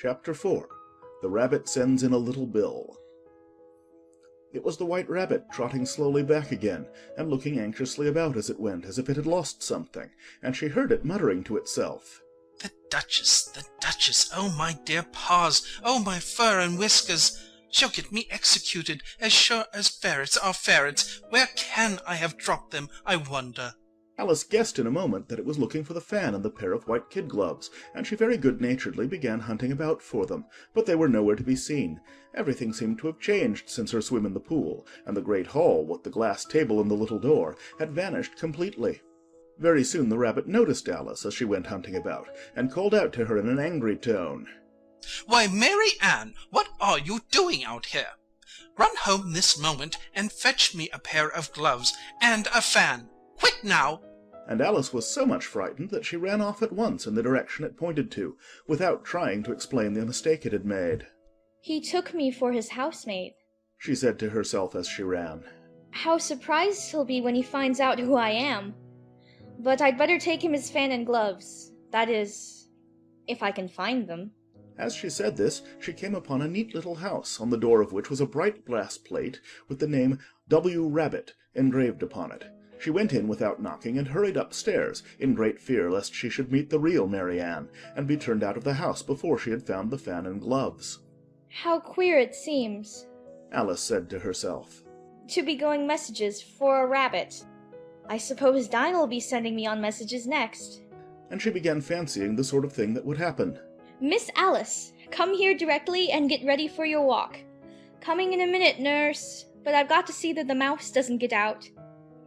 Chapter 4. The Rabbit Sends in a Little Bill. It was the White Rabbit trotting slowly back again, and looking anxiously about as it went, as if it had lost something, and she heard it muttering to itself. The Duchess, oh my dear paws, oh my fur and whiskers! She'll get me executed, as sure as ferrets are ferrets. Where can I have dropped them, I wonder? Alice guessed in a moment that it was looking for the fan and the pair of white kid gloves, and she very good-naturedly began hunting about for them, but they were nowhere to be seen. Everything seemed to have changed since her swim in the pool, and the great hall, with the glass table and the little door, had vanished completely. Very soon the rabbit noticed Alice as she went hunting about, and called out to her in an angry tone. Why, Mary Ann, what are you doing out here? Run home this moment and fetch me a pair of gloves and a fan. Quick now! And Alice was so much frightened that she ran off at once in the direction it pointed to, without trying to explain the mistake it had made. He took me for his housemaid, she said to herself as she ran. How surprised he'll be when he finds out who I am. But I'd better take him his fan and gloves. That is, if I can find them. As she said this, she came upon a neat little house, on the door of which was a bright brass plate with the name W. Rabbit engraved upon it. She went in without knocking, and hurried upstairs, in great fear lest she should meet the real Mary Ann, and be turned out of the house before she had found the fan and gloves. How queer it seems, Alice said to herself, to be going messages for a rabbit. I suppose Dinah'll be sending me on messages next. And she began fancying the sort of thing that would happen. Miss Alice, come here directly and get ready for your walk. Coming in a minute, nurse, but I've got to see that the mouse doesn't get out.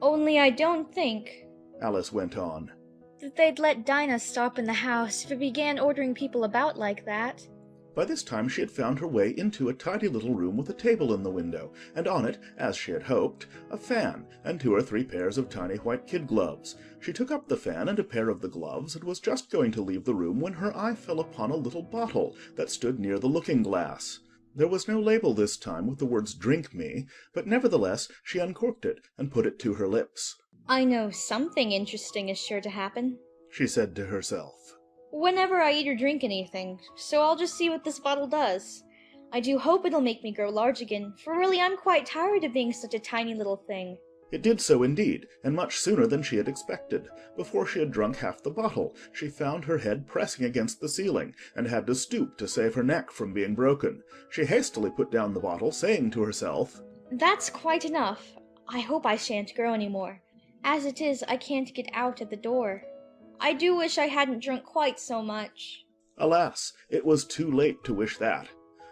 Only I don't think, Alice went on, that they'd let Dinah stop in the house if it began ordering people about like that. By this time she had found her way into a tidy little room with a table in the window, and on it, as she had hoped, a fan and 2 or 3 pairs of tiny white kid gloves. She took up the fan and a pair of the gloves, and was just going to leave the room when her eye fell upon a little bottle that stood near the looking-glass. There was no label this time with the words "Drink me," but nevertheless she uncorked it and put it to her lips. I know something interesting is sure to happen, she said to herself, whenever I eat or drink anything, so I'll just see what this bottle does. I do hope it'll make me grow large again, for really I'm quite tired of being such a tiny little thing. It did so indeed, and much sooner than she had expected. Before she had drunk half the bottle, she found her head pressing against the ceiling, and had to stoop to save her neck from being broken. She hastily put down the bottle, saying to herself, That's quite enough. I hope I shan't grow any more. As it is, I can't get out at the door. I do wish I hadn't drunk quite so much. Alas, it was too late to wish that.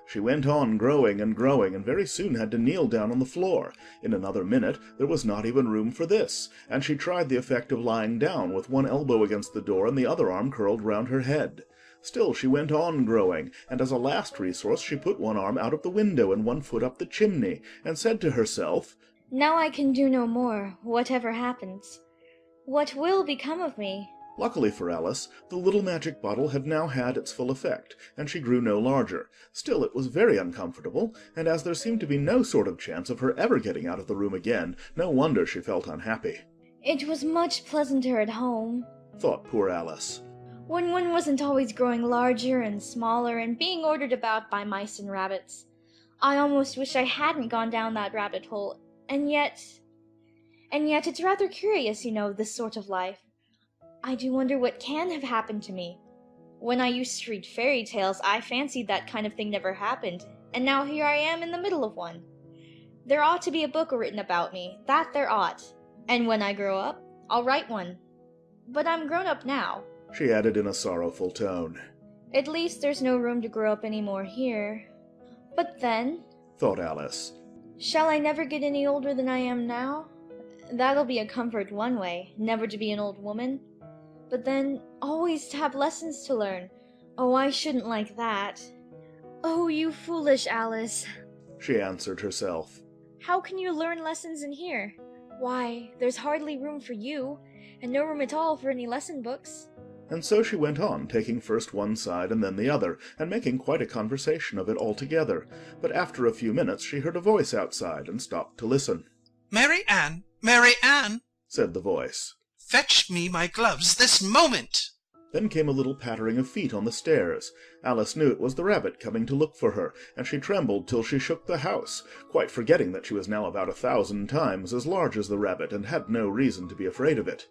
She went on growing, and very soon had to kneel down on the floor. In another minute there was not even room for this, and she tried the effect of lying down, with one elbow against the door and the other arm curled round her head. Still she went on growing, and as a last resource she put one arm out of the window and one foot up the chimney, and said to herself, Now I can do no more, whatever happens. What will become of me? Luckily for Alice, the little magic bottle had now had its full effect, and she grew no larger. Still it was very uncomfortable, and as there seemed to be no sort of chance of her ever getting out of the room again, no wonder she felt unhappy. It was much pleasanter at home, thought poor Alice, when one wasn't always growing larger and smaller and being ordered about by mice and rabbits. I almost wish I hadn't gone down that rabbit hole, and yet it's rather curious, you know, this sort of life. I do wonder what can have happened to me. When I used to read fairy tales, I fancied that kind of thing never happened, and now here I am in the middle of one. There ought to be a book written about me, that there ought, and when I grow up, I'll write one. But I'm grown up now, she added in a sorrowful tone. At least there's no room to grow up any more here. But then, thought Alice, shall I never get any older than I am now? That'll be a comfort one way, never to be an old woman. But then, always to have lessons to learn. Oh, I shouldn't like that. Oh, you foolish Alice, she answered herself. How can you learn lessons in here? Why, there's hardly room for you, and no room at all for any lesson books. And so she went on, taking first one side and then the other, and making quite a conversation of it altogether. But after a few minutes she heard a voice outside, and stopped to listen. Mary Ann, Mary Ann, said the voice. Fetch me my gloves this moment. Then came a little pattering of feet on the stairs. Alice knew it was the rabbit coming to look for her, and she trembled till she shook the house, quite forgetting that she was now about 1,000 times as large as the rabbit, and had no reason to be afraid of it.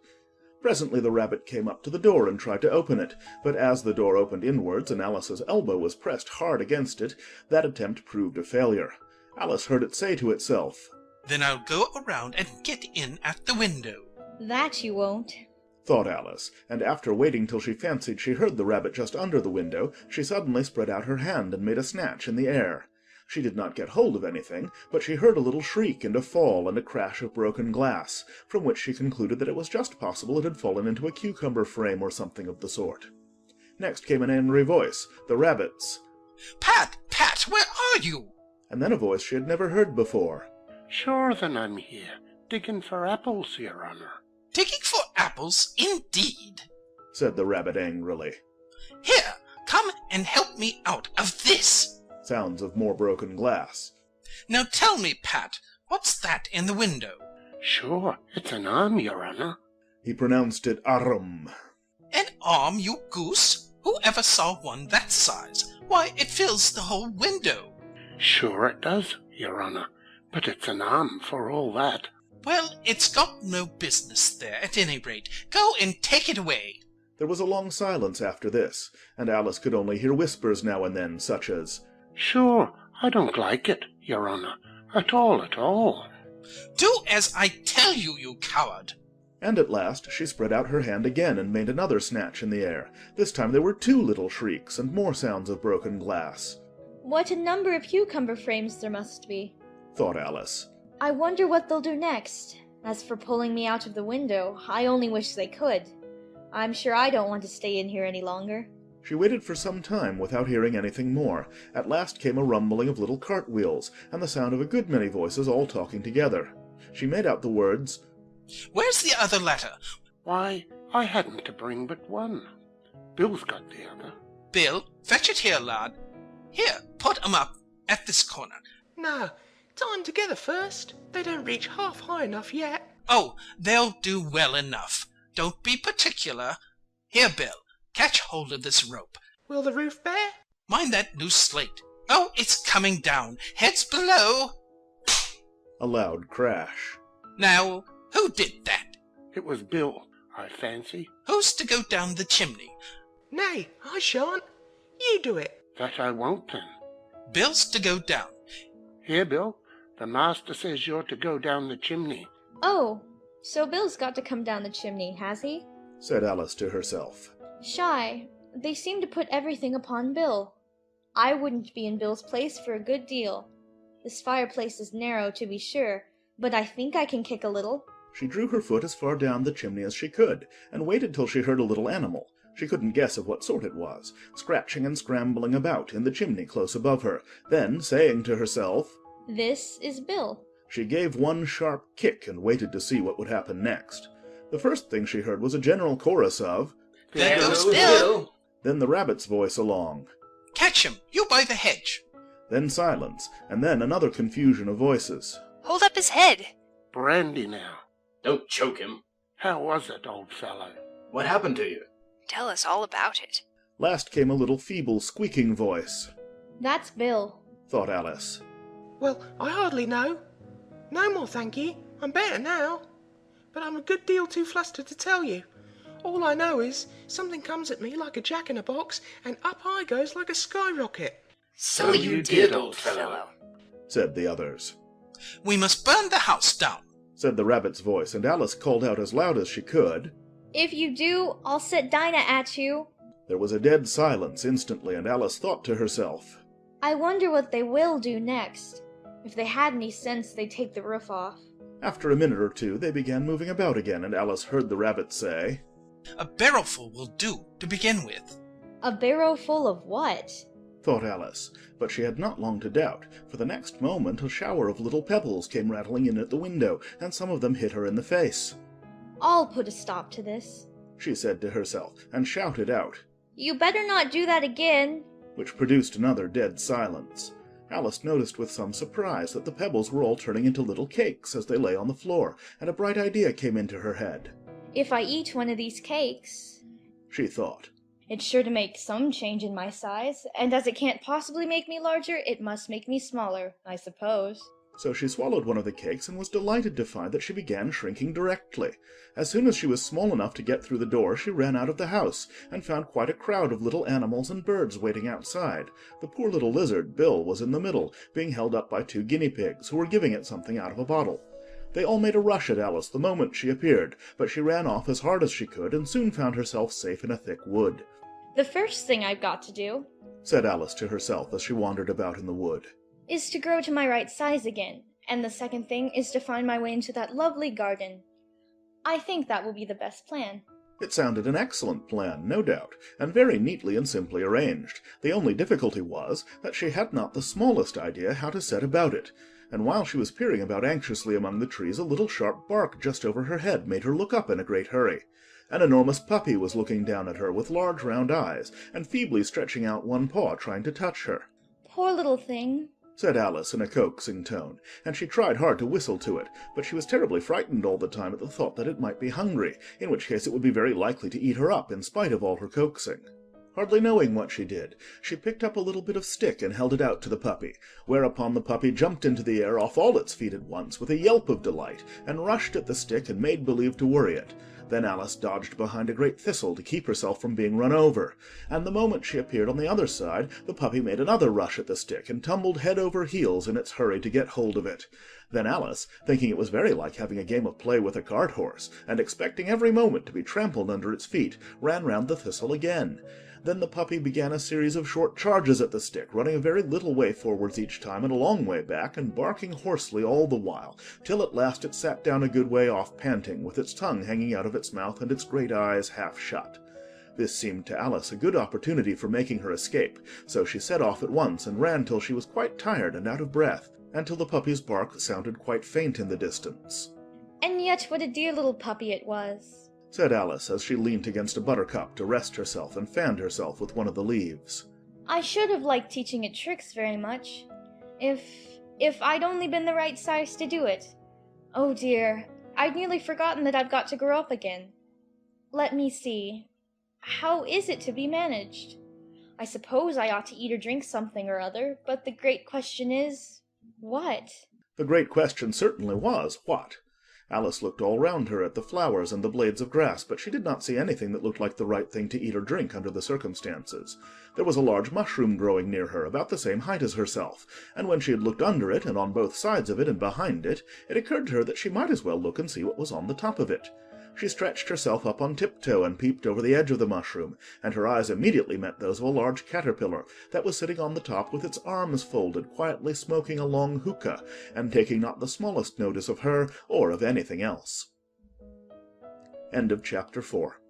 Presently the rabbit came up to the door and tried to open it, but as the door opened inwards and Alice's elbow was pressed hard against it, that attempt proved a failure. Alice heard it say to itself, "Then I'll go around and get in at the window." That you won't, thought Alice, and after waiting till she fancied she heard the rabbit just under the window, she suddenly spread out her hand and made a snatch in the air. She did not get hold of anything, but she heard a little shriek and a fall and a crash of broken glass, from which she concluded that it was just possible it had fallen into a cucumber frame or something of the sort. Next came an angry voice, the rabbit's. "Pat, Pat, where are you?" And then a voice she had never heard before. Sure then I'm here, digging for apples, your honour. "Digging for apples, indeed," said the rabbit angrily. "Here, come and help me out of this." Sounds of more broken glass. "Now tell me, Pat, what's that in the window?" Sure, it's an arm, your honour. He pronounced it arum. "An arm, you goose? Who ever saw one that size? Why, it fills the whole window." Sure it does, your honour, but it's an arm for all that. "Well, it's got no business there, at any rate. Go and take it away." There was a long silence after this, and Alice could only hear whispers now and then, such as, Sure, I don't like it, your honour, at all, at all. "Do as I tell you, you coward." and at last she spread out her hand again and made another snatch in the air. This time there were 2 little shrieks and more sounds of broken glass. What a number of cucumber frames there must be, thought Alice. I wonder what they'll do next. As for pulling me out of the window, I only wish they could. I'm sure I don't want to stay in here any longer. She waited for some time without hearing anything more. At last came a rumbling of little cartwheels, and the sound of a good many voices all talking together. She made out the words, "Where's the other letter?" Why, I hadn't to bring but one. Bill's got the other. "Bill, fetch it here, lad. Here, put 'em up at this corner." No, tie 'em together first. They don't reach half high enough yet. "Oh, they'll do well enough. Don't be particular. Here, Bill, catch hold of this rope. Will the roof bear? Mind that loose slate. Oh, it's coming down. Heads below." a loud crash. "Now, who did that? It was Bill, I fancy. Who's to go down the chimney?" Nay, I shan't. You do it. That I won't then. "Bill's to go down." Here, Bill, the master says you're to go down the chimney. Oh, so Bill's got to come down the chimney, has he? Said Alice to herself. Shy, they seem to put everything upon Bill. I wouldn't be in Bill's place for a good deal. This fireplace is narrow, to be sure, but I think I can kick a little. She drew her foot as far down the chimney as she could, and waited till she heard a little animal, she couldn't guess of what sort it was, scratching and scrambling about in the chimney close above her. Then, saying to herself, This is Bill. she gave one sharp kick and waited to see what would happen next. The first thing she heard was a general chorus of, "There goes Bill!" then the rabbit's voice along. "Catch him, you by the hedge." Then silence, and then another confusion of voices. Hold up his head. Brandy now. Don't choke him. How was it, old fellow? What happened to you? Tell us all about it. Last came a little feeble squeaking voice. That's Bill. Thought Alice. Well, I hardly know. No more, thank ye. I'm better now. But I'm a good deal too flustered to tell you. All I know is something comes at me like a jack-in-a-box, and up I goes like a skyrocket. So you did, old fellow. Said the others. "We must burn the house down." Said the rabbit's voice, and Alice called out as loud as she could. If you do, I'll set Dinah at you. There was a dead silence instantly, and Alice thought to herself, I wonder what they will do next. If they had any sense, they'd take the roof off. After a minute or two, they began moving about again, and Alice heard the rabbit say, "A barrelful will do, to begin with." A barrow full of what? Thought Alice, but she had not long to doubt, for the next moment a shower of little pebbles came rattling in at the window, and some of them hit her in the face. I'll put a stop to this. She said to herself, and shouted out, You better not do that again. which produced another dead silence. Alice noticed with some surprise that the pebbles were all turning into little cakes as they lay on the floor, and a bright idea came into her head. If I eat one of these cakes... She thought, It's sure to make some change in my size, and as it can't possibly make me larger, it must make me smaller, I suppose. So she swallowed one of the cakes and was delighted to find that she began shrinking directly. As soon as she was small enough to get through the door, she ran out of the house, and found quite a crowd of little animals and birds waiting outside. The poor little lizard, Bill, was in the middle, being held up by 2 guinea pigs, who were giving it something out of a bottle. They all made a rush at Alice the moment she appeared, but she ran off as hard as she could, and soon found herself safe in a thick wood. The first thing I've got to do, Said Alice to herself as she wandered about in the wood. is to grow to my right size again, and the second thing is to find my way into that lovely garden. I think that will be the best plan. It sounded an excellent plan, no doubt, and very neatly and simply arranged. The only difficulty was that she had not the smallest idea how to set about it, and while she was peering about anxiously among the trees, a little sharp bark just over her head made her look up in a great hurry. An enormous puppy was looking down at her with large round eyes, and feebly stretching out one paw trying to touch her. Poor little thing. Said Alice in a coaxing tone, and she tried hard to whistle to it, but she was terribly frightened all the time at the thought that it might be hungry, in which case it would be very likely to eat her up in spite of all her coaxing. Hardly knowing what she did, she picked up a little bit of stick and held it out to the puppy, whereupon the puppy jumped into the air off all its feet at once with a yelp of delight, and rushed at the stick and made believe to worry it. Then Alice dodged behind a great thistle to keep herself from being run over, and the moment she appeared on the other side, the puppy made another rush at the stick, and tumbled head over heels in its hurry to get hold of it. Then Alice, thinking it was very like having a game of play with a cart horse, and expecting every moment to be trampled under its feet, ran round the thistle again. Then the puppy began a series of short charges at the stick, running a very little way forwards each time and a long way back, and barking hoarsely all the while, till at last it sat down a good way off panting, with its tongue hanging out of its mouth and its great eyes half shut. This seemed to Alice a good opportunity for making her escape, so she set off at once and ran till she was quite tired and out of breath, and till the puppy's bark sounded quite faint in the distance. And yet what a dear little puppy it was. Said Alice as she leant against a buttercup to rest herself and fanned herself with one of the leaves. I should have liked teaching it tricks very much, if I'd only been the right size to do it. Oh dear, I'd nearly forgotten that I've got to grow up again. Let me see. How is it to be managed? I suppose I ought to eat or drink something or other, but the great question is, what? The great question certainly was, what? Alice looked all round her at the flowers and the blades of grass, but she did not see anything that looked like the right thing to eat or drink under the circumstances. There was a large mushroom growing near her, about the same height as herself, and when she had looked under it, and on both sides of it, and behind it, it occurred to her that she might as well look and see what was on the top of it. She stretched herself up on tiptoe and peeped over the edge of the mushroom, and her eyes immediately met those of a large caterpillar that was sitting on the top with its arms folded, quietly smoking a long hookah, and taking not the smallest notice of her or of anything else. End of chapter 4.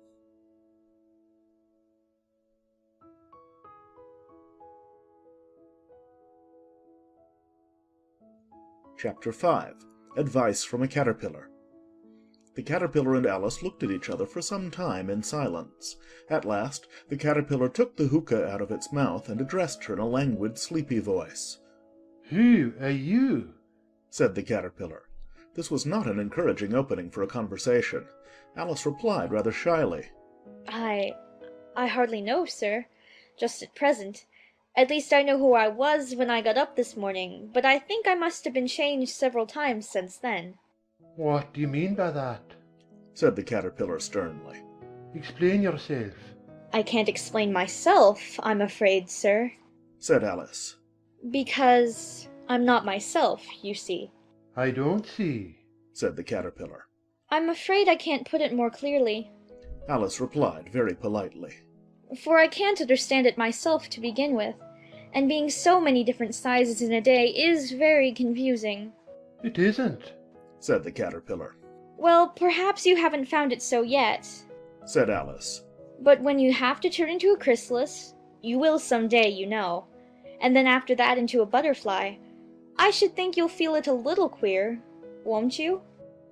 Chapter 5. Advice from a Caterpillar. The caterpillar and Alice looked at each other for some time in silence. At last the caterpillar took the hookah out of its mouth and addressed her in a languid, sleepy voice. "Who are you?" said the caterpillar. This was not an encouraging opening for a conversation. Alice replied rather shyly. I hardly know, sir, just at present. At least I know who I was when I got up this morning, but I think I must have been changed several times since then. "What do you mean by that?" said the caterpillar sternly. "Explain yourself." I can't explain myself, I'm afraid, sir, said Alice. because I'm not myself, you see. "I don't see," said the caterpillar. I'm afraid I can't put it more clearly, Alice replied very politely. for I can't understand it myself to begin with, and being so many different sizes in a day is very confusing. "It isn't," said the caterpillar. Well, perhaps you haven't found it so yet, said Alice. but when you have to turn into a chrysalis, you will some day, you know, and then after that into a butterfly, I should think you'll feel it a little queer, won't you?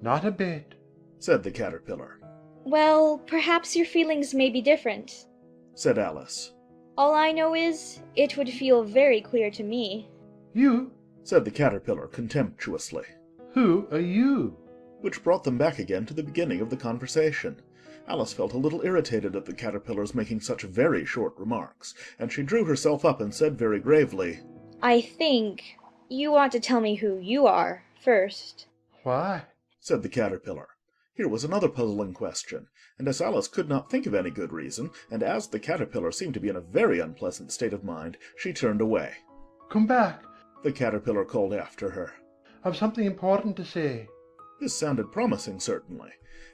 "Not a bit," said the caterpillar. Well, perhaps your feelings may be different. Said Alice. All I know is, it would feel very queer to me. "You? Said the caterpillar contemptuously. Who are you?" which brought them back again to the beginning of the conversation. Alice felt a little irritated at the caterpillar's making such very short remarks, and she drew herself up and said very gravely, I think you ought to tell me who you are first. Why? said the caterpillar. Here was another puzzling question, and as Alice could not think of any good reason, and as the caterpillar seemed to be in a very unpleasant state of mind, she turned away. Come back. The caterpillar called after her. I've something important to say. This sounded promising, certainly.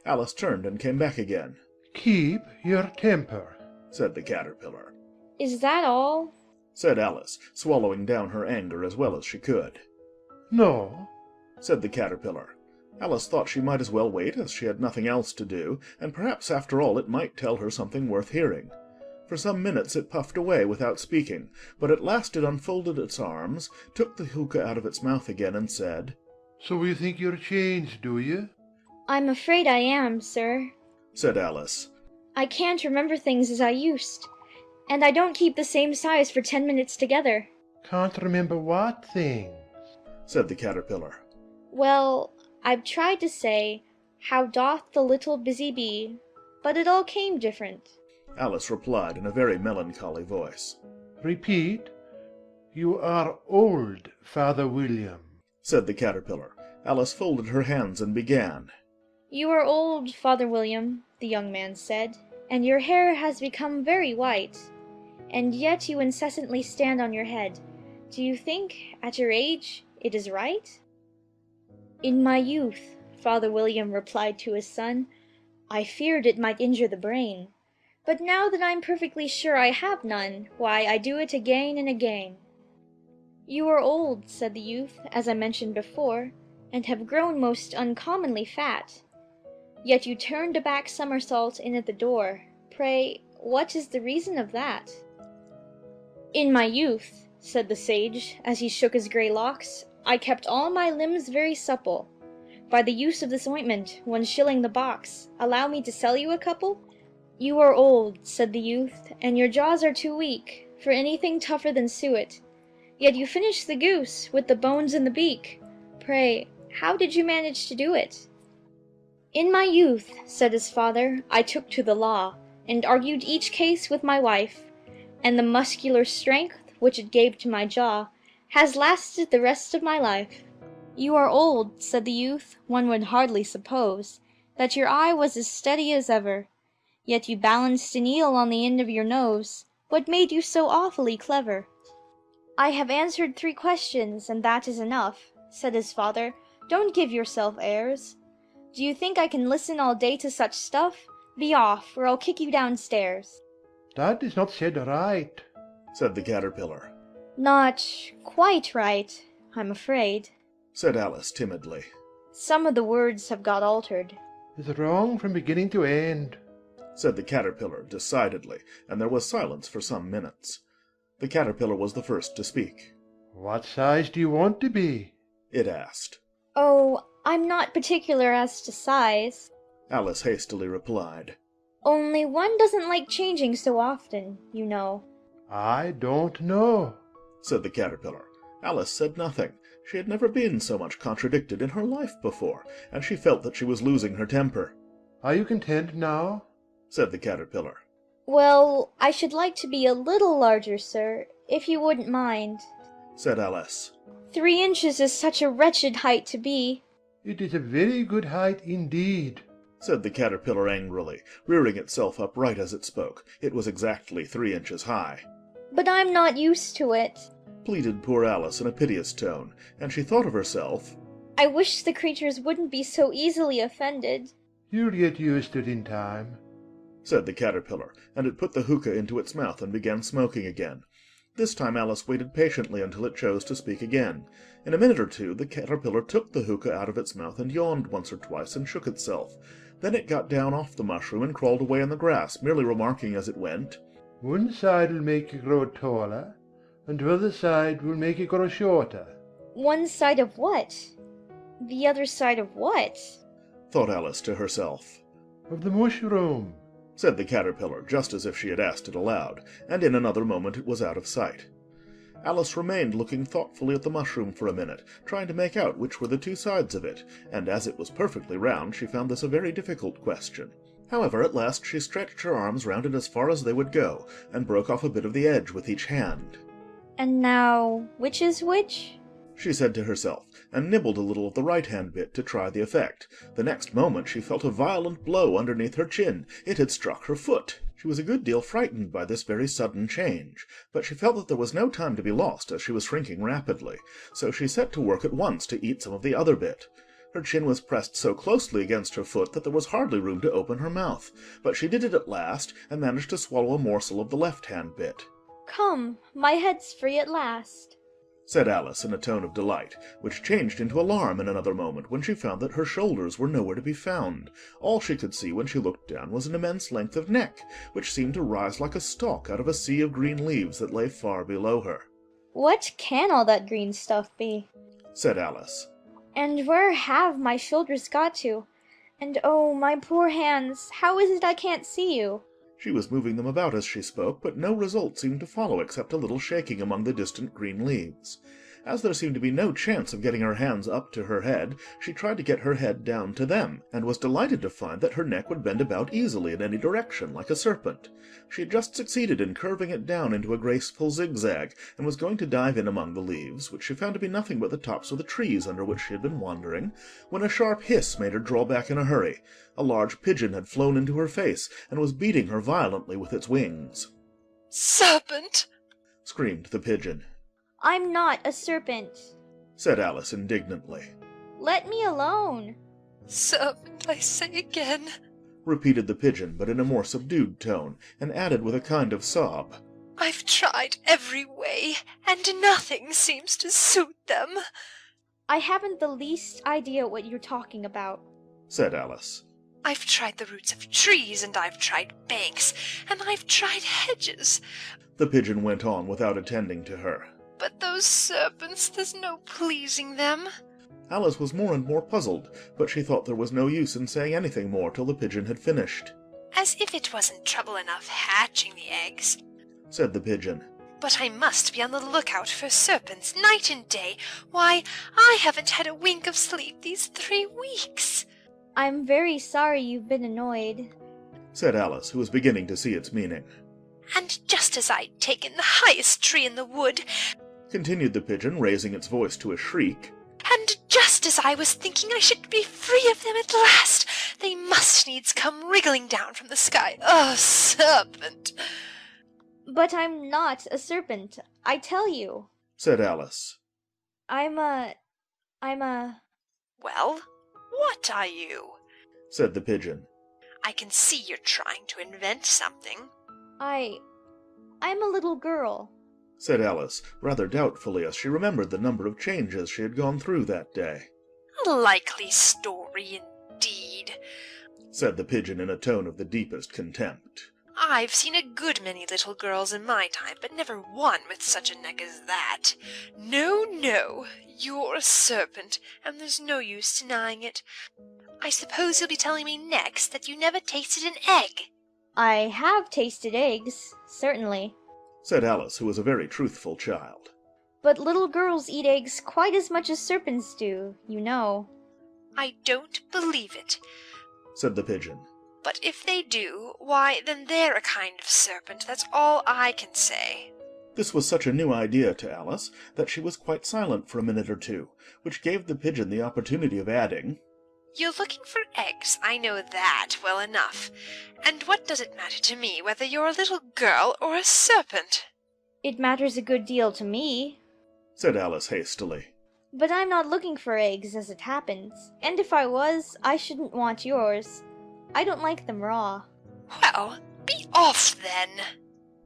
Alice turned and came back again. Keep your temper, said the caterpillar. Is that all? Said Alice, swallowing down her anger as well as she could. No, said the caterpillar. Alice thought she might as well wait, as she had nothing else to do, and perhaps after all it might tell her something worth hearing. For some minutes it puffed away without speaking, but at last it unfolded its arms, took the hookah out of its mouth again, and said, So you think you're changed, do you? I'm afraid I am, sir. said Alice. I can't remember things as I used, and I don't keep the same size for 10 minutes together. Can't remember what things? said the caterpillar. Well, I've tried to say, how doth the little busy bee, but it all came different. Alice replied in a very melancholy voice. Repeat. You are old, Father William, said the caterpillar. Alice folded her hands and began. You are old, Father William, the young man said, and your hair has become very white, and yet you incessantly stand on your head. Do you think, at your age, it is right? In my youth, Father William replied to his son, I feared it might injure the brain, but now that I'm perfectly sure I have none, why, I do it again and again. You are old, said the youth, as I mentioned before, and have grown most uncommonly fat. Yet you turned a back somersault in at the door. Pray, what is the reason of that? In my youth, said the sage, as he shook his grey locks, I kept all my limbs very supple. By the use of this ointment, 1 shilling the box. Allow me to sell you a couple? You are old, said the youth, and your jaws are too weak for anything tougher than suet. Yet you finished the goose with the bones in the beak. Pray, how did you manage to do it? In my youth, said his father, I took to the law, and argued each case with my wife, and the muscular strength which it gave to my jaw has lasted the rest of my life. You are old, said the youth. One would hardly suppose that your eye was as steady as ever. Yet you balanced an eel on the end of your nose. What made you so awfully clever? I have answered 3 questions, and that is enough, said his father. Don't give yourself airs. Do you think I can listen all day to such stuff? Be off, or I'll kick you downstairs. That is not said right, said the caterpillar. Not quite right, I'm afraid, said Alice timidly. Some of the words have got altered. It's wrong from beginning to end, said the caterpillar decidedly, and there was silence for some minutes. The caterpillar was the first to speak. What size do you want to be? It asked. Oh, I'm not particular as to size, Alice hastily replied. Only one doesn't like changing so often, you know. I don't know, said the caterpillar. Alice said nothing. She had never been so much contradicted in her life before, and she felt that she was losing her temper. Are you content now? Said the caterpillar. Well, I should like to be a little larger, sir, if you wouldn't mind. Said Alice. 3 inches is such a wretched height to be. It is a very good height indeed, said the caterpillar angrily, rearing itself up right as it spoke. It was exactly 3 inches high. But I'm not used to it, pleaded poor Alice in a piteous tone, and she thought of herself. I wish the creatures wouldn't be so easily offended. You'll get used to it in time, said the caterpillar, and it put the hookah into its mouth and began smoking again. This time Alice waited patiently until it chose to speak again. In a minute or two the caterpillar took the hookah out of its mouth and yawned once or twice and shook itself. Then it got down off the mushroom and crawled away in the grass, merely remarking as it went, One side will make you grow taller, and the other side will make you grow shorter. One side of what? The other side of what? thought Alice to herself. Of the mushroom, said the caterpillar, just as if she had asked it aloud, and in another moment it was out of sight. Alice remained looking thoughtfully at the mushroom for a minute, trying to make out which were the two sides of it, and as it was perfectly round, she found this a very difficult question. However, at last she stretched her arms round it as far as they would go, and broke off a bit of the edge with each hand. And now, which is which? She said to herself, and nibbled a little of the right-hand bit to try the effect. The next moment she felt a violent blow underneath her chin. It had struck her foot. She was a good deal frightened by this very sudden change, but she felt that there was no time to be lost, as she was shrinking rapidly, so she set to work at once to eat some of the other bit. Her chin was pressed so closely against her foot that there was hardly room to open her mouth, but she did it at last, and managed to swallow a morsel of the left-hand bit. Come, my head's free at last, said Alice in a tone of delight, which changed into alarm in another moment when she found that her shoulders were nowhere to be found. All she could see when she looked down was an immense length of neck, which seemed to rise like a stalk out of a sea of green leaves that lay far below her. What can all that green stuff be? Said Alice. And where have my shoulders got to? And oh, my poor hands, how is it I can't see you? She was moving them about as she spoke, but no result seemed to follow except a little shaking among the distant green leaves. As there seemed to be no chance of getting her hands up to her head, she tried to get her head down to them, and was delighted to find that her neck would bend about easily in any direction, like a serpent. She had just succeeded in curving it down into a graceful zigzag, and was going to dive in among the leaves, which she found to be nothing but the tops of the trees under which she had been wandering, when a sharp hiss made her draw back in a hurry. A large pigeon had flown into her face, and was beating her violently with its wings. "Serpent!" screamed the pigeon. I'm not a serpent, said Alice indignantly. Let me alone. "Serpent, I say again." repeated the pigeon, but in a more subdued tone, and added with a kind of sob, "I've tried every way, and nothing seems to suit them." I haven't the least idea what you're talking about, said Alice. "I've tried the roots of trees, and I've tried banks, and I've tried hedges, The pigeon went on without attending to her. but those serpents, there's no pleasing them." Alice was more and more puzzled, but she thought there was no use in saying anything more till the pigeon had finished. "As if it wasn't trouble enough hatching the eggs. Said the pigeon. But I must be on the lookout for serpents night and day. Why, I haven't had a wink of sleep these 3 weeks." I'm very sorry you've been annoyed. Said Alice, who was beginning to see its meaning. "And just as I'd taken the highest tree in the wood, Continued the pigeon, raising its voice to a shriek. and just as I was thinking I should be free of them at last, they must needs come wriggling down from the sky. Oh, serpent!" But I'm not a serpent, I tell you. Said Alice. I'm a... "Well, what are you?" Said the pigeon. "I can see you're trying to invent something." I'm a little girl. Said Alice, rather doubtfully, as she remembered the number of changes she had gone through that day. "A likely story indeed." Said the pigeon in a tone of the deepest contempt. "I've seen a good many little girls in my time, but never one with such a neck as that. No, no, you're a serpent, and there's no use denying it. I suppose you'll be telling me next that you never tasted an egg." I have tasted eggs, certainly. Said Alice, who was a very truthful child. But little girls eat eggs quite as much as serpents do, you know. "I don't believe it. Said the pigeon. But if they do, why, then they're a kind of serpent. That's all I can say." This was such a new idea to Alice that she was quite silent for a minute or two, which gave the pigeon the opportunity of adding, "You're looking for eggs, I know that well enough. And what does it matter to me whether you're a little girl or a serpent?" It matters a good deal to me. Said Alice hastily. But I'm not looking for eggs as it happens, and if I was, I shouldn't want yours. I don't like them raw. "Well, be off then."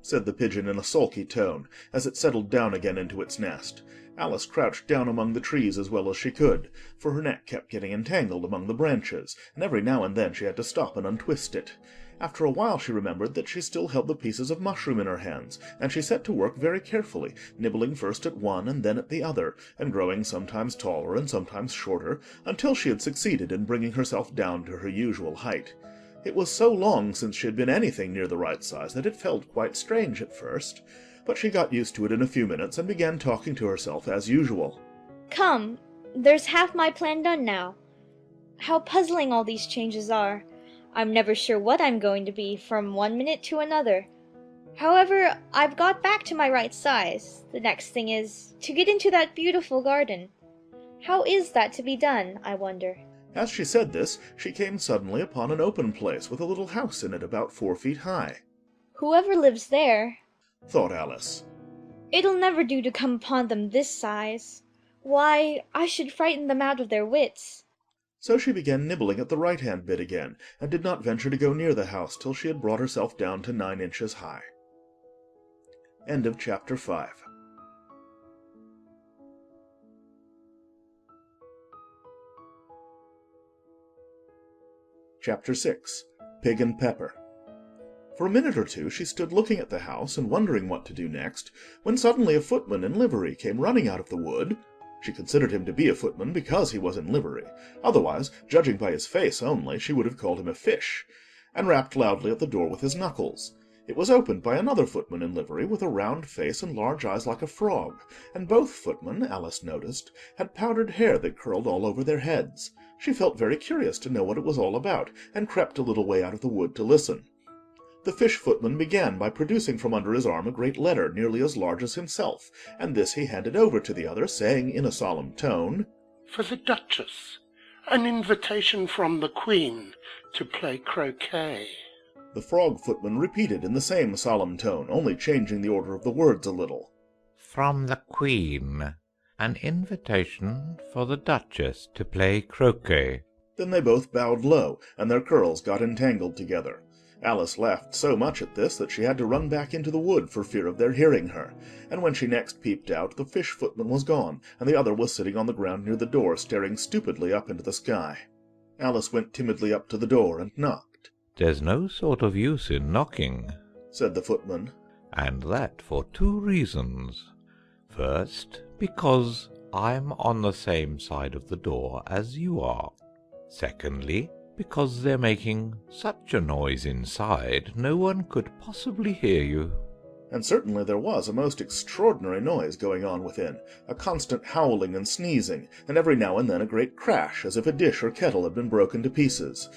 Said the pigeon in a sulky tone, as it settled down again into its nest. Alice crouched down among the trees as well as she could, for her neck kept getting entangled among the branches, and every now and then she had to stop and untwist it. After a while she remembered that she still held the pieces of mushroom in her hands, and she set to work very carefully, nibbling first at one and then at the other, and growing sometimes taller and sometimes shorter, until she had succeeded in bringing herself down to her usual height. It was so long since she had been anything near the right size that it felt quite strange at first. but she got used to it in a few minutes and began talking to herself as usual. Come, there's half my plan done now. How puzzling all these changes are. I'm never sure what I'm going to be from one minute to another. However, I've got back to my right size. The next thing is to get into that beautiful garden. How is that to be done, I wonder? As she said this, she came suddenly upon an open place with a little house in it about 4 feet high. Whoever lives there, Thought Alice. it'll never do to come upon them this size. Why, I should frighten them out of their wits. So she began nibbling at the right-hand bit again, and did not venture to go near the house till she had brought herself down to 9 inches high. End of chapter 5. Chapter 6. Pig and Pepper. For a minute or two she stood looking at the house and wondering what to do next, when suddenly a footman in livery came running out of the wood. She considered him to be a footman because he was in livery. Otherwise, judging by his face only, she would have called him a fish, and rapped loudly at the door with his knuckles. It was opened by another footman in livery, with a round face and large eyes like a frog, and both footmen, Alice noticed, had powdered hair that curled all over their heads. She felt very curious to know what it was all about, and crept a little way out of the wood to listen. The fish footman began by producing from under his arm a great letter nearly as large as himself, and this he handed over to the other, saying in a solemn tone, For the Duchess, an invitation from the Queen to play croquet. The frog footman repeated in the same solemn tone, only changing the order of the words a little. From the Queen, an invitation for the Duchess to play croquet. Then they both bowed low, and their curls got entangled together. Alice laughed so much at this that she had to run back into the wood for fear of their hearing her, and when she next peeped out, the fish footman was gone, and the other was sitting on the ground near the door, staring stupidly up into the sky. Alice went timidly up to the door and knocked. There's no sort of use in knocking, said the footman. and that for 2 reasons. First, because I'm on the same side of the door as you are. Secondly, because they're making such a noise inside, no one could possibly hear you. And certainly there was a most extraordinary noise going on within, a constant howling and sneezing, and every now and then a great crash, as if a dish or kettle had been broken to pieces.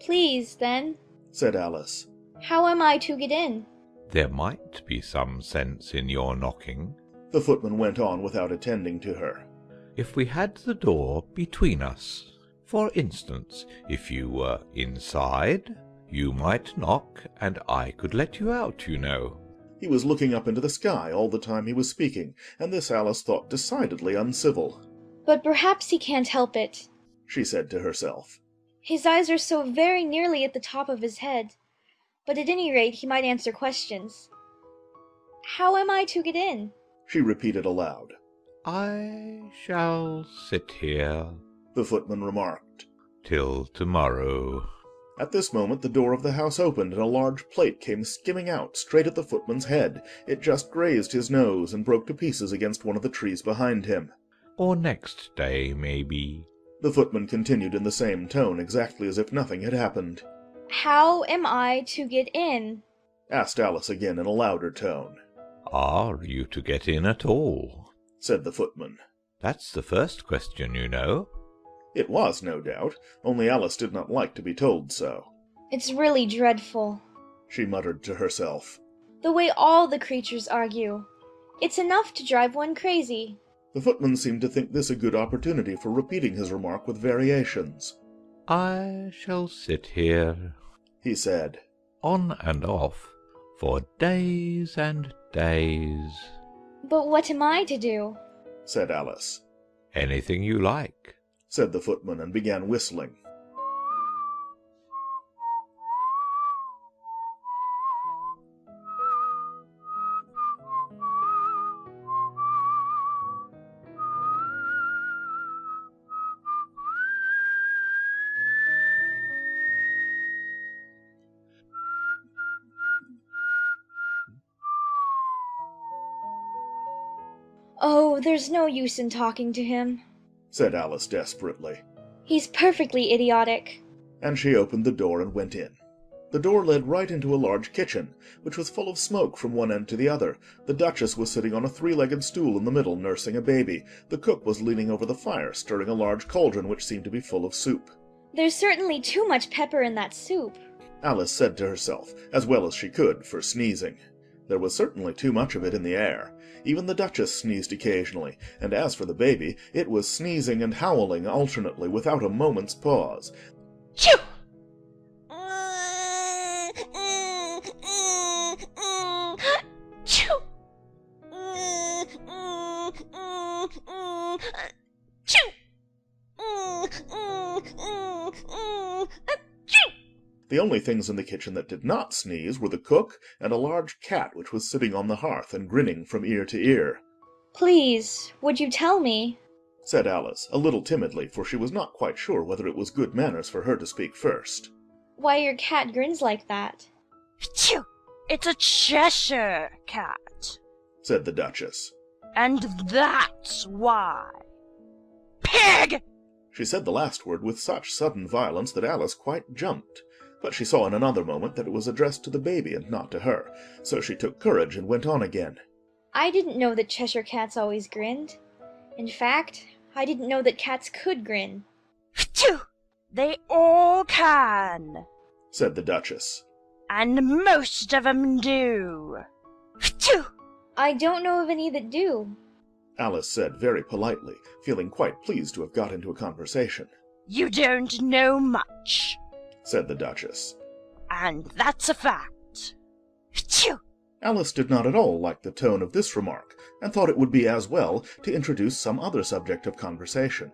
Please, then, Said Alice. how am I to get in? There might be some sense in your knocking, The footman went on without attending to her. if we had the door between us. For instance, if you were inside, you might knock, and I could let you out, you know. He was looking up into the sky all the time he was speaking, and this Alice thought decidedly uncivil. But perhaps he can't help it. She said to herself. His eyes are so very nearly at the top of his head. But at any rate he might answer questions. How am I to get in? She repeated aloud. I shall sit here The footman remarked. till tomorrow. At this moment the door of the house opened, and a large plate came skimming out, straight at the footman's head. It just grazed his nose, and broke to pieces against one of the trees behind him. Or next day, maybe. The footman continued in the same tone, exactly as if nothing had happened. How am I to get in? Asked Alice again in a louder tone. Are you to get in at all? Said the footman. That's the first question, you know. It was, no doubt, only Alice did not like to be told so. It's really dreadful. She muttered to herself. The way all the creatures argue. It's enough to drive one crazy. The footman seemed to think this a good opportunity for repeating his remark with variations. I shall sit here, He said. on and off, for days and days. But what am I to do? Said Alice. Anything you like. Said the footman, and began whistling. Oh, there's no use in talking to him. Said Alice desperately. He's perfectly idiotic. And she opened the door and went in. The door led right into a large kitchen, which was full of smoke from one end to the other. The Duchess was sitting on a three-legged stool in the middle, nursing a baby. The cook was leaning over the fire, stirring a large cauldron which seemed to be full of soup. There's certainly too much pepper in that soup. Alice said to herself, as well as she could, for sneezing. There was certainly too much of it in the air. Even the Duchess sneezed occasionally, and as for the baby, it was sneezing and howling alternately without a moment's pause. Chew! Chew! Chew! The only things in the kitchen that did not sneeze were the cook and a large cat which was sitting on the hearth and grinning from ear to ear. Please, would you tell me? Said Alice, a little timidly, for she was not quite sure whether it was good manners for her to speak first. Why your cat grins like that? Phew! It's a Cheshire cat. Said the Duchess. And that's why. Pig! She said the last word with such sudden violence that Alice quite jumped. But she saw in another moment that it was addressed to the baby and not to her, so she took courage and went on again. I didn't know that Cheshire cats always grinned. In fact, I didn't know that cats could grin. Phew! They all can. Said the Duchess. And most of 'em do. Phew! I don't know of any that do. Alice said very politely, feeling quite pleased to have got into a conversation. You don't know much. Said the Duchess. And that's a fact. Phew! Alice did not at all like the tone of this remark, and thought it would be as well to introduce some other subject of conversation.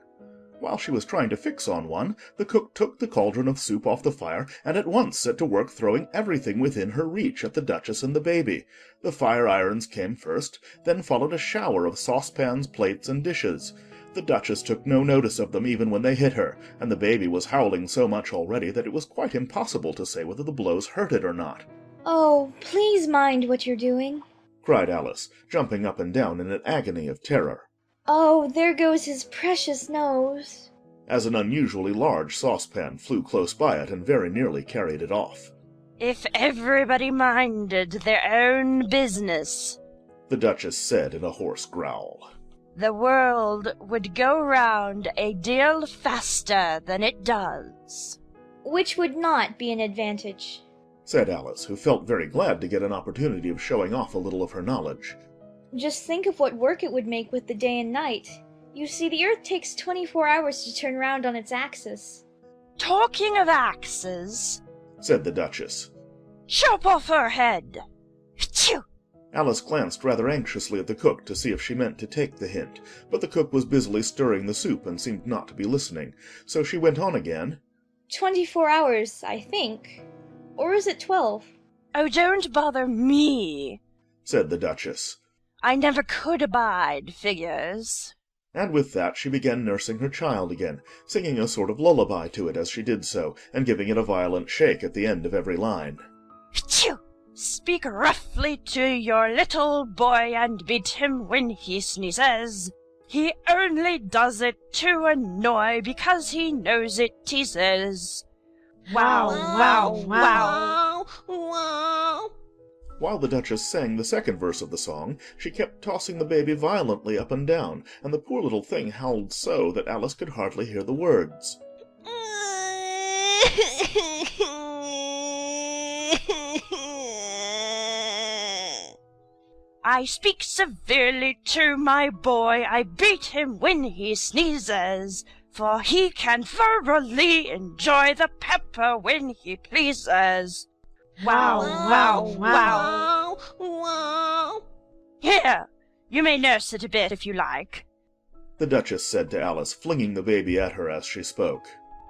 While she was trying to fix on one, the cook took the cauldron of soup off the fire and at once set to work throwing everything within her reach at the Duchess and the baby. The fire-irons came first, then followed a shower of saucepans, plates, and dishes. The Duchess took no notice of them even when they hit her, and the baby was howling so much already that it was quite impossible to say whether the blows hurt it or not. Oh, please mind what you're doing. Cried Alice, jumping up and down in an agony of terror. Oh, there goes his precious nose. As an unusually large saucepan flew close by it and very nearly carried it off. If everybody minded their own business, The Duchess said in a hoarse growl. the world would go round a deal faster than it does. Which would not be an advantage. Said Alice, who felt very glad to get an opportunity of showing off a little of her knowledge. Just think of what work it would make with the day and night. You see, the Earth takes 24 hours to turn round on its axis. Talking of axes, Said the Duchess. chop off her head. Phew! Alice glanced rather anxiously at the cook to see if she meant to take the hint, but the cook was busily stirring the soup and seemed not to be listening, so she went on again. 24 hours, I think. Or is it 12? Oh, don't bother me. Said the Duchess. I never could abide figures. And with that she began nursing her child again, singing a sort of lullaby to it as she did so, and giving it a violent shake at the end of every line. Phew! Speak roughly to your little boy and beat him when he sneezes. He only does it to annoy because he knows it teases. Wow, wow, wow. Wow. While the Duchess sang the second verse of the song, she kept tossing the baby violently up and down, and the poor little thing howled so that Alice could hardly hear the words. I speak severely to my boy, I beat him when he sneezes, for he can thoroughly enjoy the pepper when he pleases. Wow, wow, wow. Wow. Here, you may nurse it a bit if you like. The Duchess said to Alice, flinging the baby at her as she spoke.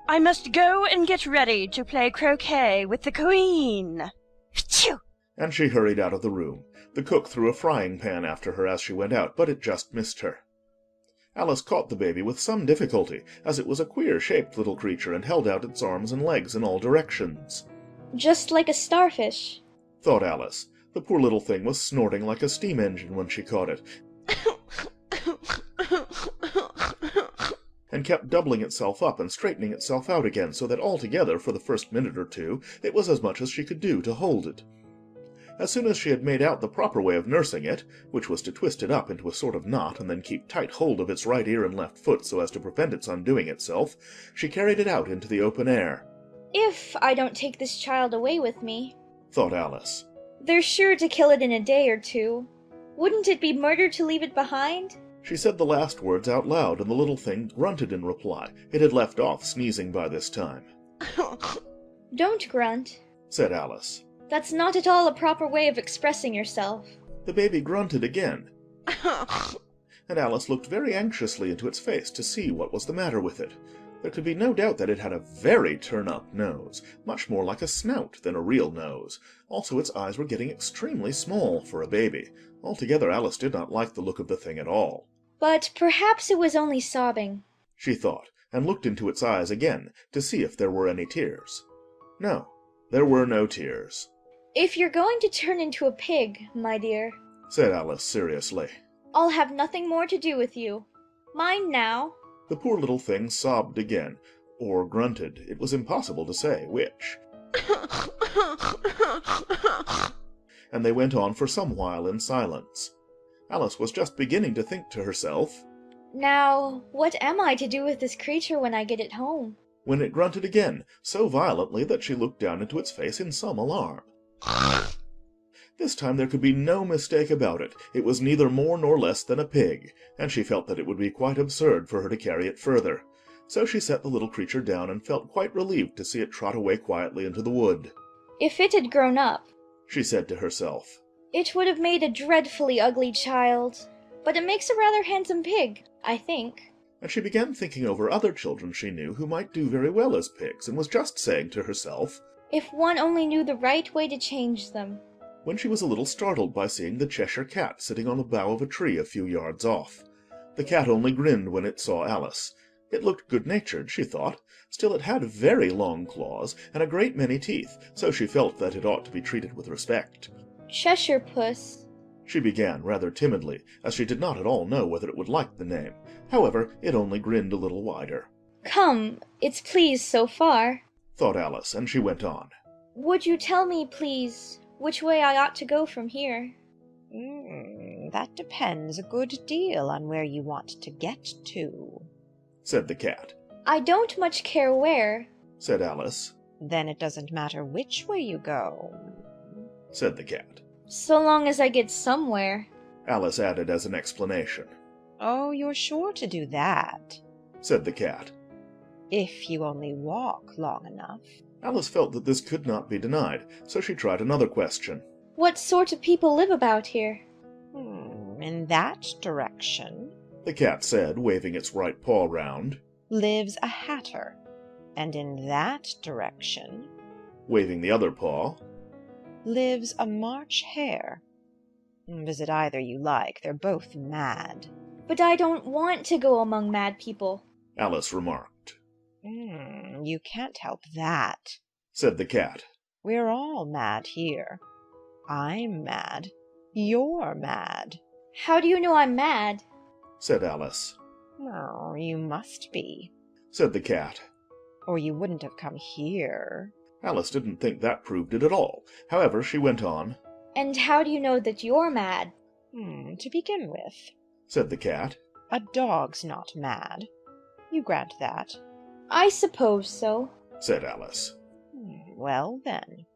I must go and get ready to play croquet with the Queen. Phew! And she hurried out of the room. The cook threw a frying pan after her as she went out, but it just missed her. Alice caught the baby with some difficulty, as it was a queer-shaped little creature and held out its arms and legs in all directions. Just like a starfish. Thought Alice. The poor little thing was snorting like a steam engine when she caught it. and kept doubling itself up and straightening itself out again, so that altogether, for the first minute or two, it was as much as she could do to hold it. As soon as she had made out the proper way of nursing it, which was to twist it up into a sort of knot and then keep tight hold of its right ear and left foot so as to prevent its undoing itself, she carried it out into the open air. If I don't take this child away with me, thought Alice. they're sure to kill it in a day or two. Wouldn't it be murder to leave it behind? She said the last words out loud, and the little thing grunted in reply. It had left off sneezing by this time. Don't grunt, said Alice. That's not at all a proper way of expressing yourself. The baby grunted again, and Alice looked very anxiously into its face to see what was the matter with it. There could be no doubt that it had a very turn-up nose, much more like a snout than a real nose. Also, its eyes were getting extremely small for a baby. Altogether, Alice did not like the look of the thing at all. But perhaps it was only sobbing, she thought, and looked into its eyes again to see if there were any tears. No, there were no tears. If you're going to turn into a pig, my dear, said Alice seriously, I'll have nothing more to do with you. Mind now. The poor little thing sobbed again, or grunted. It was impossible to say which. And they went on for some while in silence. Alice was just beginning to think to herself, Now, what am I to do with this creature when I get it home? When it grunted again, so violently that she looked down into its face in some alarm. This time there could be no mistake about it. It was neither more nor less than a pig, and she felt that it would be quite absurd for her to carry it further. So she set the little creature down and felt quite relieved to see it trot away quietly into the wood. If it had grown up, she said to herself, it would have made a dreadfully ugly child. But it makes a rather handsome pig, I think. And she began thinking over other children she knew who might do very well as pigs, and was just saying to herself, if one only knew the right way to change them, when she was a little startled by seeing the Cheshire Cat sitting on the bough of a tree a few yards off. The cat only grinned when it saw Alice. It looked good-natured, she thought. Still, it had very long claws and a great many teeth, so she felt that it ought to be treated with respect. Cheshire Puss, she began rather timidly, as she did not at all know whether it would like the name. However, it only grinned a little wider. Come, it's pleased so far, thought Alice, and she went on. Would you tell me, please, which way I ought to go from here? That depends a good deal on where you want to get to, said the cat. I don't much care where, said Alice. Then it doesn't matter which way you go, said the cat. So long as I get somewhere, Alice added as an explanation. Oh, you're sure to do that, said the cat. If you only walk long enough. Alice felt that this could not be denied, so she tried another question. What sort of people live about here? In that direction, the cat said, waving its right paw round, lives a hatter, and in that direction, waving the other paw, lives a March hare. Visit either you like, they're both mad. But I don't want to go among mad people, Alice remarked. You can't help that, said the cat. We're all mad here. I'm mad. You're mad. How do you know I'm mad? said Alice. Oh, you must be, said the cat. Or you wouldn't have come here. Alice didn't think that proved it at all. However, she went on. And how do you know that you're mad? To begin with, said the cat, a dog's not mad. You grant that? I suppose so, said Alice. Well, then,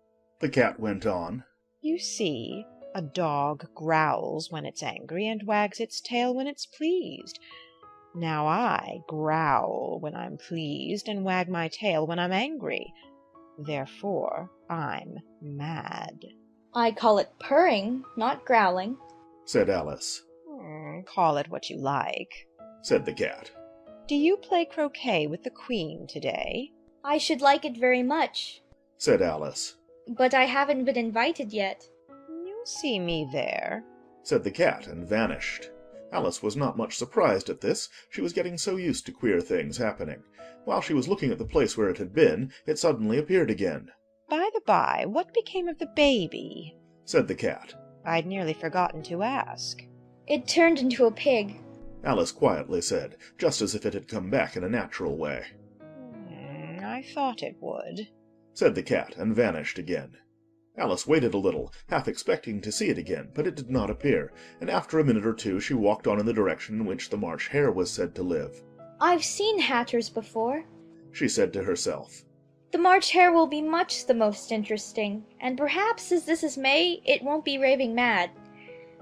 the cat went on. You see, a dog growls when it's angry and wags its tail when it's pleased. Now I growl when I'm pleased and wag my tail when I'm angry. Therefore, I'm mad. I call it purring, not growling, said Alice. Call it what you like, said the cat. Do you play croquet with the Queen today? I should like it very much, said Alice. But I haven't been invited yet. You'll see me there, said the cat, and vanished. Alice was not much surprised at this. She was getting so used to queer things happening. While she was looking at the place where it had been, it suddenly appeared again. By the by, what became of the baby? said the cat. I'd nearly forgotten to ask. It turned into a pig, Alice quietly said, just as if it had come back in a natural way. I thought it would, said the cat, and vanished again. Alice waited a little, half expecting to see it again, but it did not appear, and after a minute or two she walked on in the direction in which the March Hare was said to live. I've seen hatters before, she said to herself. The March Hare will be much the most interesting, and perhaps as this is May, it won't be raving mad.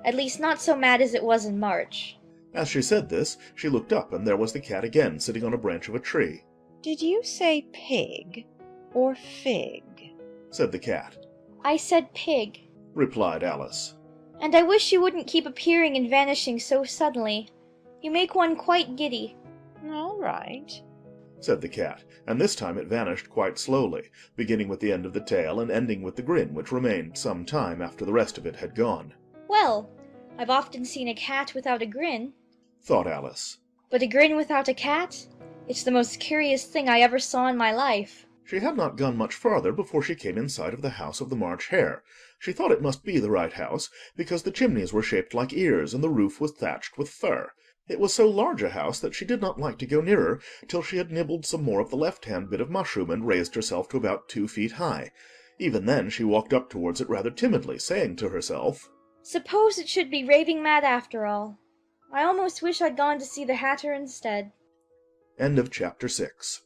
At least not so mad as it was in March. As she said this, she looked up, and there was the cat again, sitting on a branch of a tree. Did you say pig or fig? said the cat. I said pig, replied Alice. And I wish you wouldn't keep appearing and vanishing so suddenly. You make one quite giddy. All right, said the cat, and this time it vanished quite slowly, beginning with the end of the tail and ending with the grin, which remained some time after the rest of it had gone. Well, I've often seen a cat without a grin, thought Alice. But a grin without a cat? It's the most curious thing I ever saw in my life. She had not gone much farther before she came in sight of the house of the March Hare. She thought it must be the right house, because the chimneys were shaped like ears, and the roof was thatched with fur. It was so large a house that she did not like to go nearer till she had nibbled some more of the left-hand bit of mushroom and raised herself to about 2 feet high. Even then she walked up towards it rather timidly, saying to herself, Suppose it should be raving mad after all. I almost wish I'd gone to see the Hatter instead. End of chapter 6.